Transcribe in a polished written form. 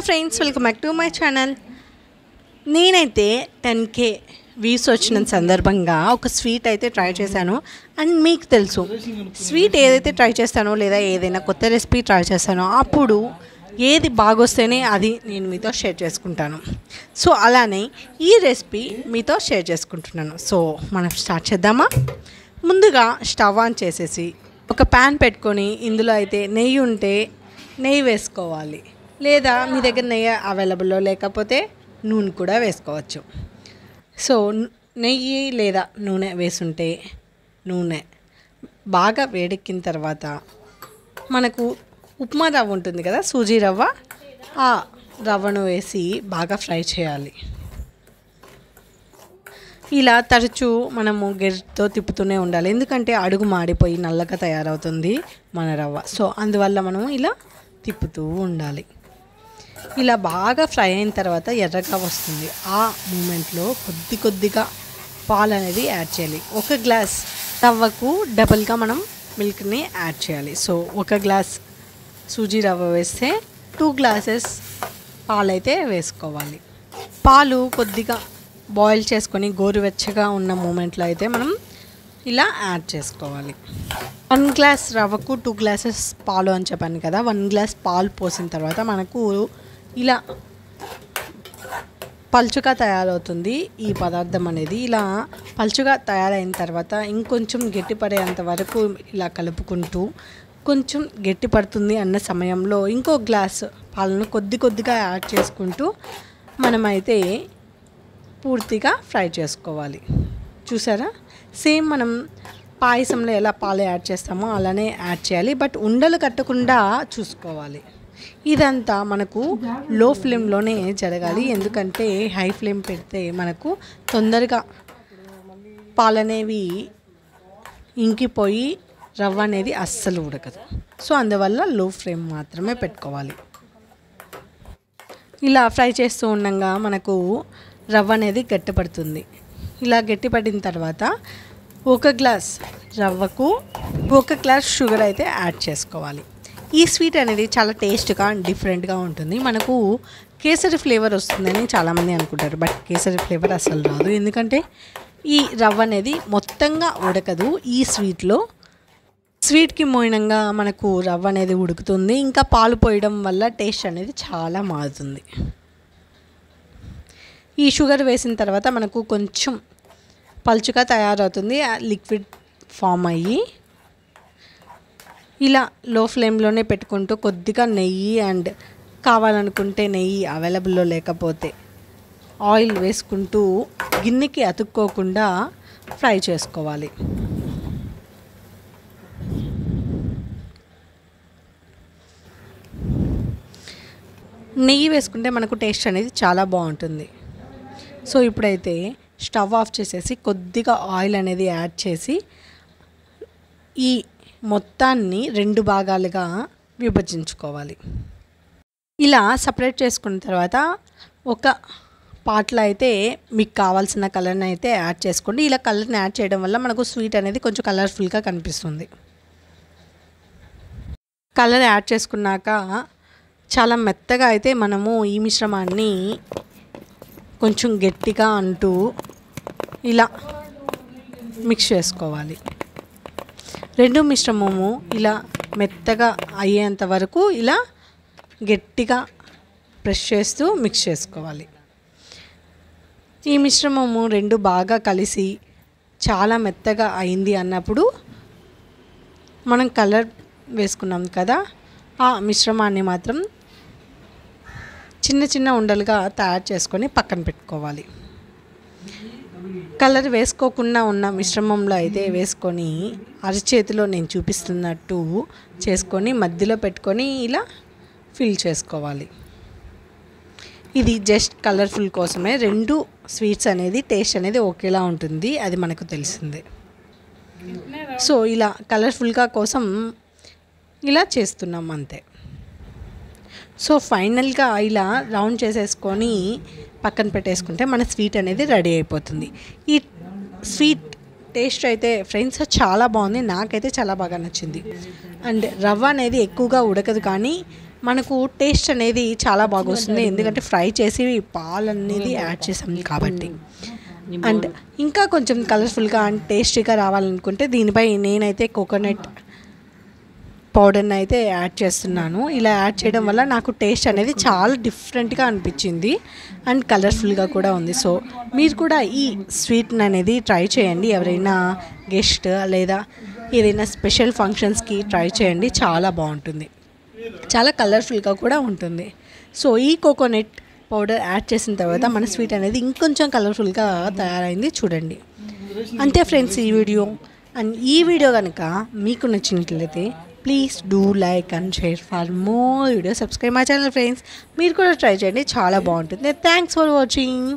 Friends, welcome back to my channel. నేనైతే 10K views వచ్చిన సందర్భంగా ఒక స్వీట్ అయితే ట్రై చేశాను. అండ్ మీకు తెలుసు, స్వీట్ ఏదైతే ట్రై చేస్తానో లేదా ఏదైనా కొత్త రెసిపీ ట్రై చేస్తానో అప్పుడు ఏది బాగొస్తేనే అది నేను మీతో షేర్ చేసుకుంటాను. సో అలానే ఈ రెసిపీ మీతో షేర్ చేసుకుంటున్నాను. సో మనం స్టార్ట్ చేద్దామా? ముందుగా స్టవ్ ఆన్ చేసేసి ఒక ప్యాన్ పెట్టుకొని ఇందులో అయితే నెయ్యి ఉంటే నెయ్యి వేసుకోవాలి, లేదా మీ దగ్గర నెయ్యి అవైలబుల్లో లేకపోతే నూనె కూడా వేసుకోవచ్చు. సో నెయ్యి లేదా నూనె వేసుంటే నూనె బాగా వేడెక్కిన తర్వాత మనకు ఉప్మా రవ్వ ఉంటుంది కదా, సూజీ రవ్వ, ఆ రవ్వను వేసి బాగా ఫ్రై చేయాలి. ఇలా తరచూ మనము గెరిటతో తిప్పుతూనే ఉండాలి, ఎందుకంటే అడుగు మాడిపోయి నల్లగా తయారవుతుంది మన రవ్వ. సో అందువల్ల మనం ఇలా తిప్పుతూ ఉండాలి. ఇలా బాగా ఫ్రై అయిన తర్వాత ఎర్రగా వస్తుంది. ఆ మూమెంట్లో కొద్దిగా పాలు అనేది యాడ్ చేయాలి. ఒక గ్లాస్ రవ్వకు డబుల్గా మనం మిల్క్ని యాడ్ చేయాలి. సో ఒక గ్లాస్ సూజీ రవ్వ వేస్తే 2 గ్లాసెస్ పాలు అయితే వేసుకోవాలి. పాలు కొద్దిగా బాయిల్ చేసుకొని గోరువెచ్చగా ఉన్న మూమెంట్లో అయితే మనం ఇలా యాడ్ చేసుకోవాలి. 1 గ్లాస్ రవ్వకు 2 గ్లాసెస్ పాలు అని చెప్పాను కదా. 1 గ్లాస్ పాలు పోసిన తర్వాత మనకు ఇలా పలుచుగా తయారవుతుంది ఈ పదార్థం అనేది. ఇలా పలుచుగా తయారైన తర్వాత ఇంకొంచెం గట్టిపడేంత వరకు ఇలా కలుపుకుంటూ, కొంచెం గట్టి పడుతుంది అన్న సమయంలో ఇంకో గ్లాస్ పాలను కొద్దిగా యాడ్ చేసుకుంటూ మనమైతే పూర్తిగా ఫ్రై చేసుకోవాలి. చూసారా? సేమ్ మనం పాయసంలో ఎలా పాలు యాడ్ చేస్తామో అలానే యాడ్ చేయాలి, బట్ ఉండలు కట్టకుండా చూసుకోవాలి. ఇదంతా మనకు లో ఫ్లేమ్లోనే జరగాలి, ఎందుకంటే హై ఫ్లేమ్ పెడితే మనకు తొందరగా పాలనేవి ఇంకిపోయి రవ్వ అనేది అస్సలు ఉడకదు. సో అందువల్ల లో ఫ్లేమ్ మాత్రమే పెట్టుకోవాలి. ఇలా ఫ్రై చేస్తూ ఉండగా మనకు రవ్వ అనేది గట్టిపడుతుంది. ఇలా గట్టిపడిన తర్వాత 1 గ్లాస్ రవ్వకు 1 గ్లాస్ షుగర్ అయితే యాడ్ చేసుకోవాలి. ఈ స్వీట్ అనేది చాలా టేస్ట్గా అండ్ డిఫరెంట్గా ఉంటుంది. మనకు కేసరి ఫ్లేవర్ వస్తుందని చాలామంది అనుకుంటారు, బట్ కేసరి ఫ్లేవర్ అసలు రాదు, ఎందుకంటే ఈ రవ్వ అనేది మొత్తంగా ఉడకదు. ఈ స్వీట్కి మోయినంగా మనకు రవ్వ అనేది ఉడుకుతుంది. ఇంకా పాలు పోయడం వల్ల టేస్ట్ అనేది చాలా మారుతుంది. ఈ షుగర్ వేసిన తర్వాత మనకు కొంచెం పలుచుగా తయారవుతుంది, లిక్విడ్ ఫామ్ అయ్యి. ఇలా లో ఫ్లేమ్లోనే పెట్టుకుంటూ కొద్దిగా నెయ్యి అండ్ కావాలనుకుంటే నెయ్యి అవైలబుల్లో లేకపోతే ఆయిల్ వేసుకుంటూ గిన్నెకి అతుక్కోకుండా ఫ్రై చేసుకోవాలి. నెయ్యి వేసుకుంటే మనకు టేస్ట్ అనేది చాలా బాగుంటుంది. సో ఇప్పుడైతే స్టవ్ ఆఫ్ చేసేసి కొద్దిగా ఆయిల్ అనేది యాడ్ చేసి ఈ మొత్తాన్ని 2 భాగాలుగా విభజించుకోవాలి. ఇలా సపరేట్ చేసుకున్న తర్వాత ఒక పాట్లో అయితే మీకు కావాల్సిన కలర్ని అయితే యాడ్ చేసుకోండి. ఇలా కలర్ని యాడ్ చేయడం వల్ల మనకు స్వీట్ అనేది కొంచెం కలర్ఫుల్గా కనిపిస్తుంది. కలర్ యాడ్ చేసుకున్నాక చాలా మెత్తగా అయితే మనము ఈ మిశ్రమాన్ని కొంచెం గట్టిగా అంటూ ఇలా మిక్స్ చేసుకోవాలి. 2 మిశ్రమము ఇలా మెత్తగా అయ్యేంత వరకు ఇలా గట్టిగా ప్రెస్ చేస్తూ మిక్స్ చేసుకోవాలి. ఈ మిశ్రమము 2 బాగా కలిసి చాలా మెత్తగా అయింది అన్నప్పుడు మనం కలర్ వేసుకున్నాం కదా, ఆ మిశ్రమాన్ని మాత్రం చిన్న ఉండలుగా తయారు చేసుకొని పక్కన పెట్టుకోవాలి. కలర్ వేసుకోకుండా ఉన్న మిశ్రమంలో అయితే వేసుకొని అరచేతిలో నేను చూపిస్తున్నట్టు చేసుకొని మధ్యలో పెట్టుకొని ఇలా ఫిల్ చేసుకోవాలి. ఇది జస్ట్ కలర్ఫుల్ కోసమే. 2 స్వీట్స్ అనేది టేస్ట్ అనేది ఒకేలా ఉంటుంది, అది మనకు తెలిసిందే. సో ఇలా కలర్ఫుల్గా కోసం ఇలా చేస్తున్నాం అంతే. సో ఫైనల్గా ఇలా రౌండ్ చేసేసుకొని పక్కన పెట్టేసుకుంటే మన స్వీట్ అనేది రెడీ అయిపోతుంది. ఈ స్వీట్ టేస్ట్ అయితే ఫ్రెండ్స్ చాలా బాగుంది, నాకైతే చాలా బాగా నచ్చింది. అండ్ రవ్వ అనేది ఎక్కువగా ఉడకదు, కానీ మనకు టేస్ట్ అనేది చాలా బాగా వస్తుంది, ఎందుకంటే ఫ్రై చేసి పాలు అనేది యాడ్ చేసాం కాబట్టి. అండ్ ఇంకా కొంచెం కలర్ఫుల్గా అండ్ టేస్టీగా రావాలనుకుంటే దీనిపై నేనైతే కోకోనట్ పౌడర్ని అయితే యాడ్ చేస్తున్నాను. ఇలా యాడ్ చేయడం వల్ల నాకు టేస్ట్ అనేది చాలా డిఫరెంట్గా అనిపించింది అండ్ కలర్ఫుల్గా కూడా ఉంది. సో మీరు కూడా ఈ స్వీట్ని అనేది ట్రై చేయండి. ఎవరైనా గెస్ట్ లేదా ఏదైనా స్పెషల్ ఫంక్షన్స్కి ట్రై చేయండి, చాలా బాగుంటుంది, చాలా కలర్ఫుల్గా కూడా ఉంటుంది. సో ఈ కోకోనట్ పౌడర్ యాడ్ చేసిన తర్వాత మన స్వీట్ అనేది ఇంకొంచెం కలర్ఫుల్గా తయారైంది, చూడండి. అంతే ఫ్రెండ్స్ ఈ వీడియో. అండ్ ఈ వీడియో కనుక మీకు నచ్చినట్లయితే please do like and share for more video. Subscribe my channel friends. మీరు కూడా ట్రై చేయండి, చాలా బాగుంటుంది. Thanks for watching.